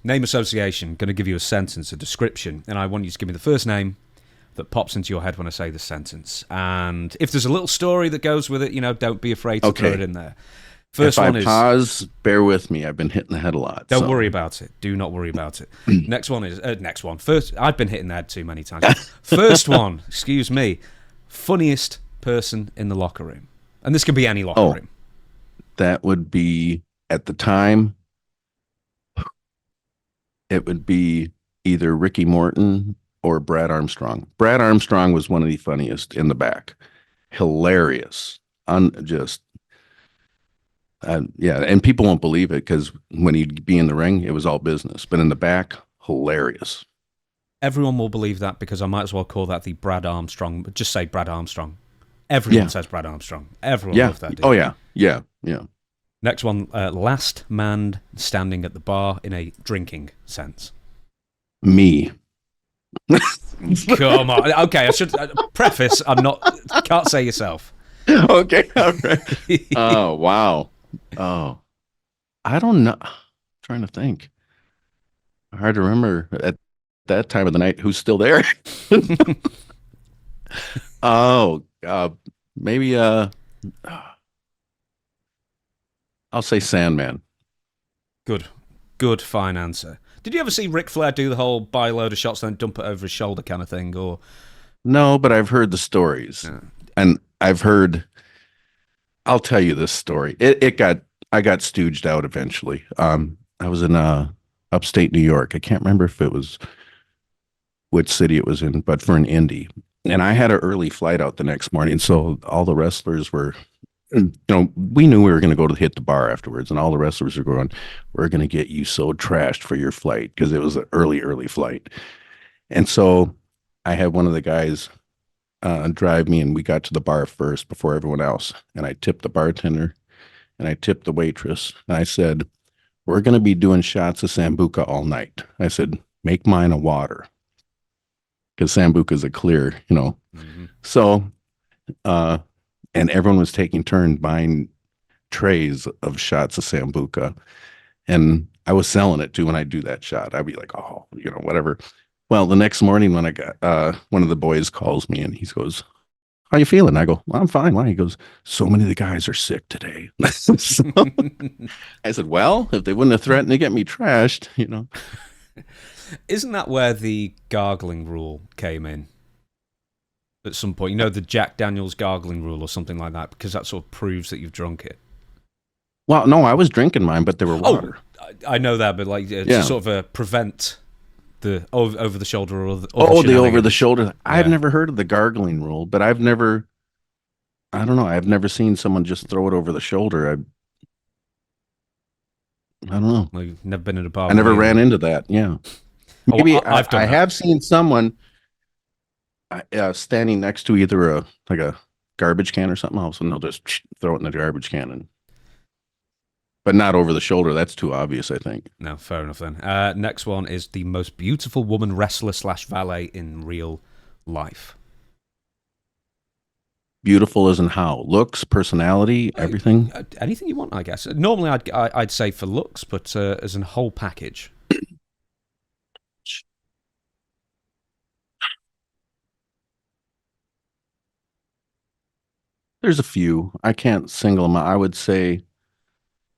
Name association. Going to give you a sentence, a description, and I want you to give me the first name that pops into your head when I say the sentence. And if there's a little story that goes with it, don't be afraid to throw it in there. First if one I is... pause, bear with me. I've been hitting the head a lot. Don't worry about it. Do not worry about it. Next one is... next one. First, I've been hitting the head too many times. First one, excuse me. Funniest person in the locker room. And this can be any locker room. That would be, at the time, it would be either Ricky Morton or Brad Armstrong. Brad Armstrong was one of the funniest in the back. Hilarious. Yeah, and people won't believe it because when he'd be in the ring, it was all business. But in the back, hilarious. Everyone will believe that because I might as well call that the Brad Armstrong. Just say Brad Armstrong. Everyone says Brad Armstrong. Everyone loves that dude. Oh, yeah. Next one, last man standing at the bar in a drinking sense. Me. Come on. Okay, I should preface, can't say yourself. Okay, all right. Oh, wow. Oh, I don't know. I'm trying to think. Hard to remember at that time of the night who's still there. Oh, maybe I'll say Sandman. Good, fine answer. Did you ever see Ric Flair do the whole buy a load of shots then dump it over his shoulder kind of thing? Or no, but I've heard the stories, and I've heard. I'll tell you this story. I got stooged out eventually. I was in upstate New York. I can't remember if it was which city it was in, but for an indie. And I had an early flight out the next morning, so all the wrestlers were, we knew we were going to go to hit the bar afterwards, and all the wrestlers were going, "We're going to get you so trashed for your flight," because it was an early flight. And so I had one of the guys drive me, and we got to the bar first before everyone else. And I tipped the bartender, and I tipped the waitress, and I said, "We're going to be doing shots of Sambuca all night." I said, "Make mine a water," because Sambuca is a clear, Mm-hmm. So, and everyone was taking turns buying trays of shots of Sambuca. And I was selling it too when I do that shot. I'd be like, "Oh, whatever." Well, the next morning when I got, one of the boys calls me and he goes, "How you feeling?" I go, "Well, I'm fine." Why? He goes, "So many of the guys are sick today." So, I said, "Well, if they wouldn't have threatened to get me trashed, Isn't that where the gargling rule came in? At some point, the Jack Daniels gargling rule or something like that, because that sort of proves that you've drunk it. Well, no, I was drinking mine, but they were water. Oh, I know that, but to sort of prevent the over the shoulder or the over the shoulder. Yeah. I've never heard of the gargling rule, but I don't know. I've never seen someone just throw it over the shoulder. I don't know. Well, you've never been in a bar. I never ran into that. Yeah. Maybe I have seen someone standing next to either a garbage can or something else, and they'll just throw it in the garbage can, but not over the shoulder. That's too obvious, I think. No, fair enough then. Next one is the most beautiful woman wrestler / valet in real life. Beautiful as in how? Looks, personality, everything? Anything you want, I guess. Normally I'd say for looks, but as a whole package. There's a few. I can't single them out. I would say,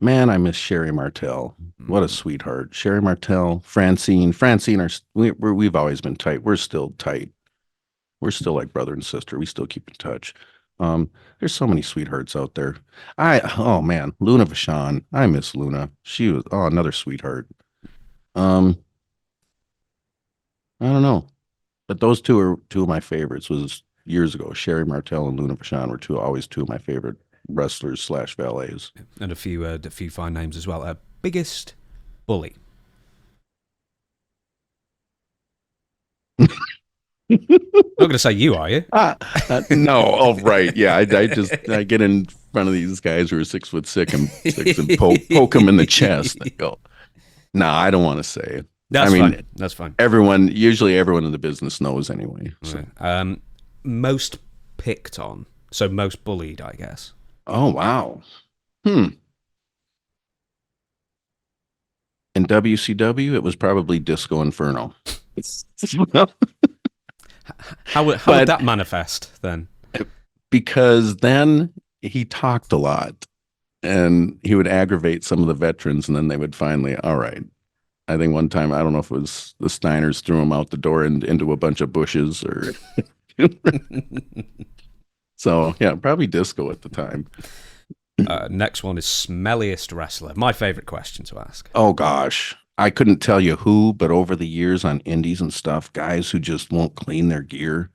man, I miss Sherry Martel. What a sweetheart. Sherry Martel, Francine. We've always been tight. We're still tight. We're still like brother and sister. We still keep in touch. There's so many sweethearts out there. Oh man, Luna Vachon. I miss Luna. She was another sweetheart. I don't know, but those two are two of my favorites. Was years ago. Sherry Martel and Luna Vachon were always two of my favorite wrestlers / valets. And a few fine names as well. Biggest bully. Not going to say you, are you? No. Oh, right. Yeah. I get in front of these guys who are 6'6" and poke them in the chest. They go, "No, I don't want to say it." That's fine. Usually everyone in the business knows anyway. So. Right. Most picked on, so most bullied, I guess. Oh wow. In WCW, it was probably Disco Inferno. How would But that manifest then? because then he talked a lot and he would aggravate some of the veterans, and then they would finally, all right. I think one time, I don't know if it was the Steiners threw him out the door and into a bunch of bushes or so yeah, probably Disco at the time. Next one is smelliest wrestler. My favorite question to ask. Oh gosh. I couldn't tell you who, but over the years on indies and stuff, guys who just won't clean their gear.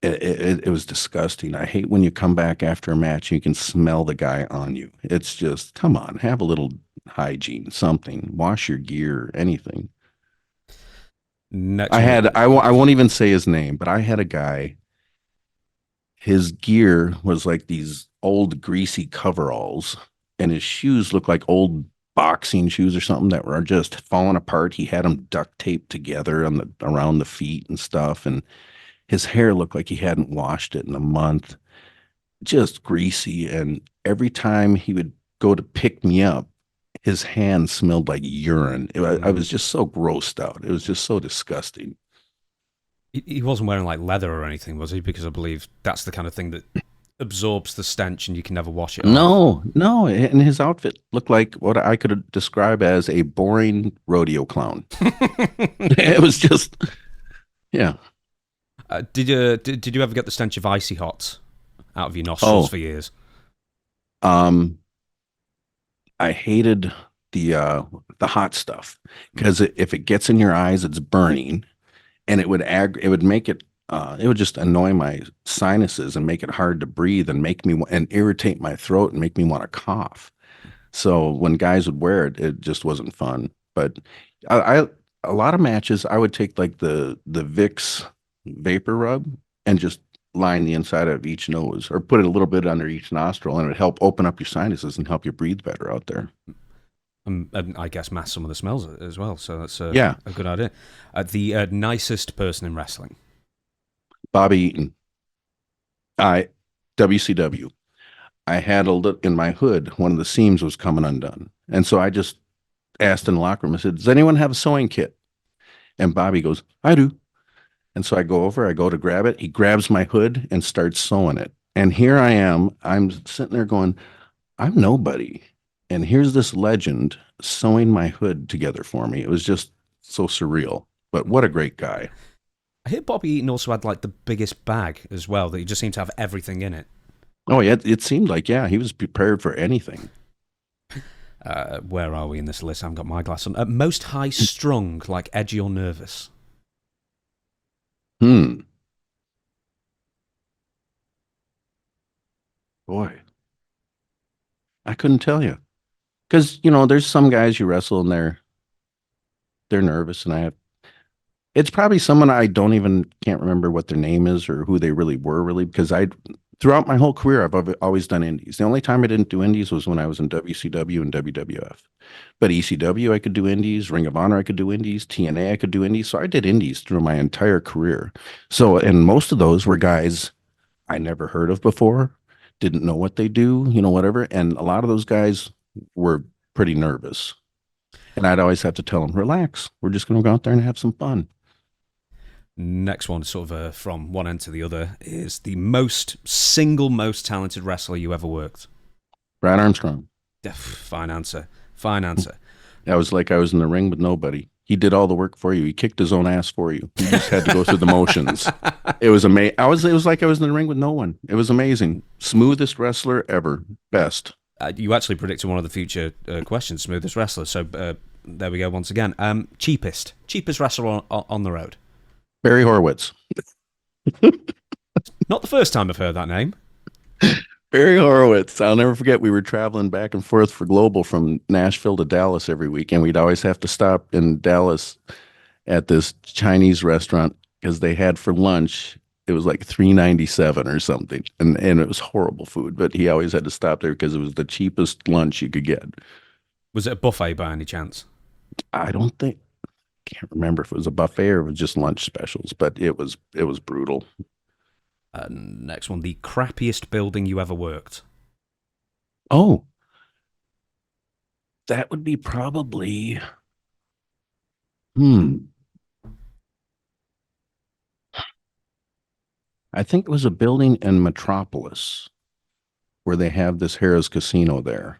It was disgusting. I hate when you come back after a match and you can smell the guy on you. It's just, come on, have a little hygiene, something. Wash your gear, anything. Next one. I won't even say his name, but I had a guy, his gear was like these old greasy coveralls, and his shoes looked like old boxing shoes or something that were just falling apart. He had them duct taped together on the around the feet and stuff, and his hair looked like he hadn't washed it in a month, just greasy. And every time he would go to pick me up, his hand smelled like urine. I was just so grossed out. It was just so disgusting. He wasn't wearing like leather or anything, was he? Because I believe that's the kind of thing that absorbs the stench and you can never wash it off. No. And his outfit looked like what I could describe as a boring rodeo clown. It was just, yeah. Did you ever get the stench of icy hot out of your nostrils for years? Um, I hated the hot stuff because if it gets in your eyes, it's burning, and it would make it would just annoy my sinuses and make it hard to breathe and make me and irritate my throat and make me want to cough. So when guys would wear it, it just wasn't fun. But I a lot of matches I would take like the Vicks vapor rub and just line the inside of each nose or put it a little bit under each nostril, and it would help open up your sinuses and help you breathe better out there. And I guess mask some of the smells as well. So that's Yeah, a good idea. The nicest person in wrestling. Bobby Eaton. I WCW. I had a look in my hood. One of the seams was coming undone, and so I just asked in the locker room. I said, "Does anyone have a sewing kit?" And Bobby goes, "I do." And so I go over. I go to grab it. He grabs my hood and starts sewing it. And here I am. I'm sitting there going, "I'm nobody." And here's this legend sewing my hood together for me. It was just so surreal. But what a great guy. I hear Bobby Eaton also had like the biggest bag as well, that he just seemed to have everything in it. Oh, yeah. It seemed like, yeah, he was prepared for anything. Where are we in this list? I haven't got my glass on. Most high strung, like edgy or nervous. Hmm. Boy, I couldn't tell you. Because, there's some guys you wrestle and they're nervous, and it's probably someone I don't even can't remember what their name is or who they really were really, because throughout my whole career I've always done indies. The only time I didn't do indies was when I was in WCW and WWF. But ECW I could do indies, Ring of Honor I could do indies, TNA I could do indies. So I did indies through my entire career. So and most of those were guys I never heard of before, didn't know what they do, whatever. And a lot of those guys were pretty nervous. And I'd always have to tell them, relax, we're just going to go out there and have some fun. Next one, sort of from one end to the other, is the most talented wrestler you ever worked. Brad Armstrong. Fine answer. Fine answer. I was like I was in the ring with nobody. He did all the work for you. He kicked his own ass for you. You just had to go through the motions. It was amazing. It was like I was in the ring with no one. It was amazing. Smoothest wrestler ever. Best. You actually predicted one of the future questions, smoothest wrestler. So there we go once again. Cheapest wrestler on the road. Barry Horowitz. Not the first time I've heard that name. Barry Horowitz. I'll never forget. We were traveling back and forth for Global from Nashville to Dallas every week, and we'd always have to stop in Dallas at this Chinese restaurant because they had for lunch. It was like $3.97 or something, and it was horrible food. But he always had to stop there because it was the cheapest lunch you could get. Was it a buffet by any chance? I don't think. Can't remember if it was a buffet or it was just lunch specials, but it was brutal. Next one, the crappiest building you ever worked. Oh, That would be probably, hmm. I think it was a building in Metropolis where they have this Harrah's Casino there.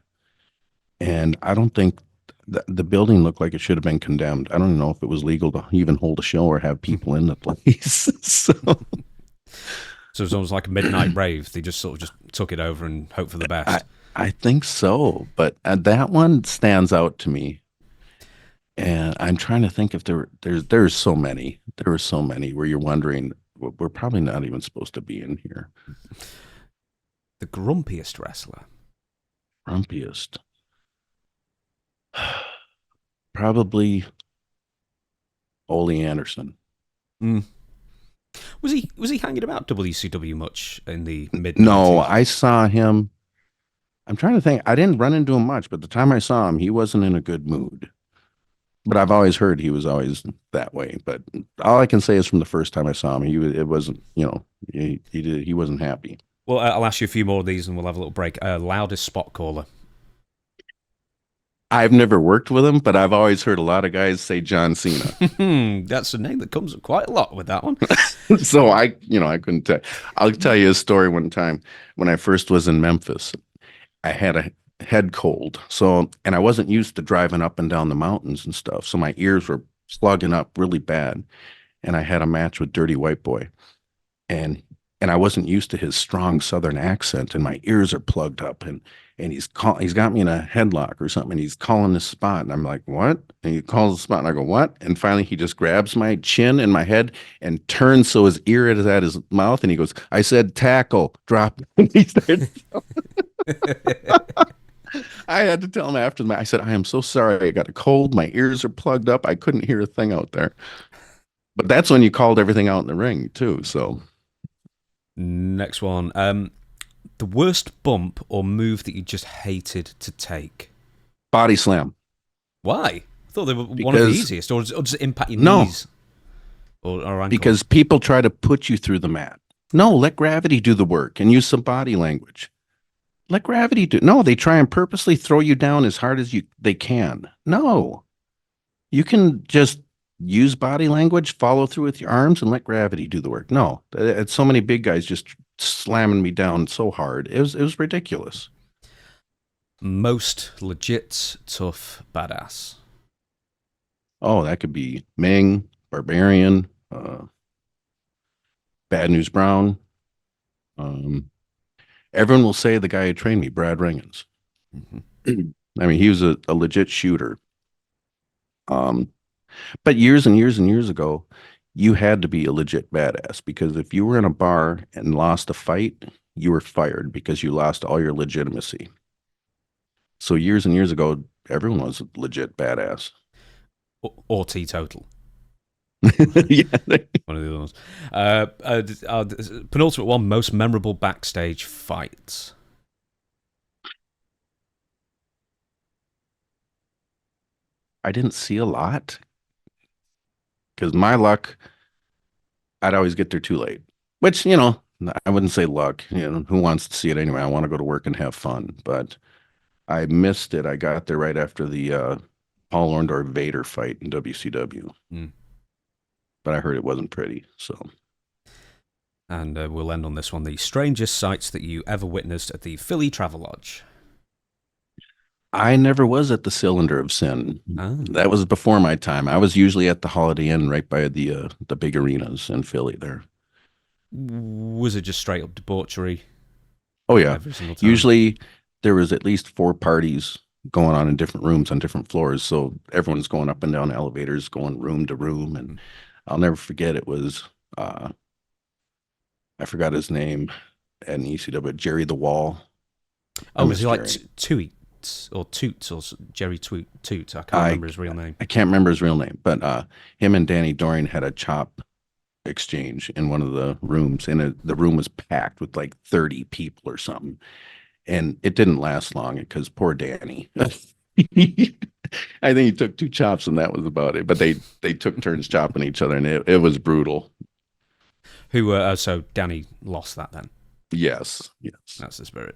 And I don't think the building looked like it should have been condemned. I don't even know if it was legal to even hold a show or have people in the place. So So it's almost like a midnight rave. They just sort of just took it over and hope for the I, best. I think so. But that one stands out to me. And I'm trying to think if there's so many. There are so many where you're wondering, we're probably not even supposed to be in here. The grumpiest wrestler. Grumpiest. Probably Ole Anderson. Mm. Was he hanging about WCW much in the mid 90s? No, I saw him. I'm trying to think. I didn't run into him much, but the time I saw him, he wasn't in a good mood. But I've always heard he was always that way. But all I can say is from the first time I saw him, it wasn't, he wasn't happy. Well, I'll ask you a few more of these and we'll have a little break. Loudest spot caller. I've never worked with him, but I've always heard a lot of guys say John Cena. That's a name that comes up quite a lot with that one. So I couldn't tell. I'll tell you a story one time when I first was in Memphis. I had a head cold. So, and I wasn't used to driving up and down the mountains and stuff. So my ears were plugging up really bad. And I had a match with Dirty White Boy. And I wasn't used to his strong Southern accent, and my ears are plugged up, and he's got me in a headlock or something, and he's calling this spot, and I'm like, what? And he calls the spot, and I go, what? And finally he just grabs my chin and my head and turns so his ear is at his mouth, and he goes, I said tackle, drop. And he started I had to tell him after the match. I said, I am so sorry. I got a cold. My ears are plugged up. I couldn't hear a thing out there. But that's when you called everything out in the ring too. So next one. The worst bump or move that you just hated to take? Body slam. Why? I thought they were one of the easiest. Or does it impact your knees? Or ankles? Because people try to put you through the mat. No, let gravity do the work and use some body language. Let gravity do. No, they try and purposely throw you down as hard as they can. No, you can just use body language, follow through with your arms, and let gravity do the work. No, it's so many big guys just slamming me down so hard. It was ridiculous. Most legit tough badass. Oh, that could be Ming, Barbarian, Bad News Brown. Everyone will say the guy who trained me, Brad Ringens. Mm-hmm. I mean, he was a legit shooter. But years and years and years ago, you had to be a legit badass, because if you were in a bar and lost a fight, you were fired because you lost all your legitimacy. So years and years ago, everyone was a legit badass. Or teetotal. Yeah. One of the others. Penultimate one, most memorable backstage fights. I didn't see a lot, because my luck, I'd always get there too late, which, I wouldn't say luck, who wants to see it anyway? I want to go to work and have fun, but I missed it. I got there right after the Paul Orndorff Vader fight in WCW. But I heard it wasn't pretty, so. And we'll end on this one. The strangest sights that you ever witnessed at the Philly Travelodge. I never was at the Cylinder of Sin. Oh. That was before my time. I was usually at the Holiday Inn right by the big arenas in Philly there. Was it just straight up debauchery? Oh, yeah. Every single time? Usually there was at least 4 parties going on in different rooms on different floors. So everyone's going up and down elevators, going room to room. And I'll never forget, it was, I forgot his name at ECW, Jerry the Wall. Oh, was he like Toots or Jerry Toot? I can't remember his real name. I can't remember his real name, but him and Danny Dorian had a chop exchange in one of the rooms, and the room was packed with like 30 people or something. And it didn't last long because poor Danny. I think he took 2 chops and that was about it. But they took turns chopping each other, and it was brutal. So Danny lost that then? Yes. That's the spirit.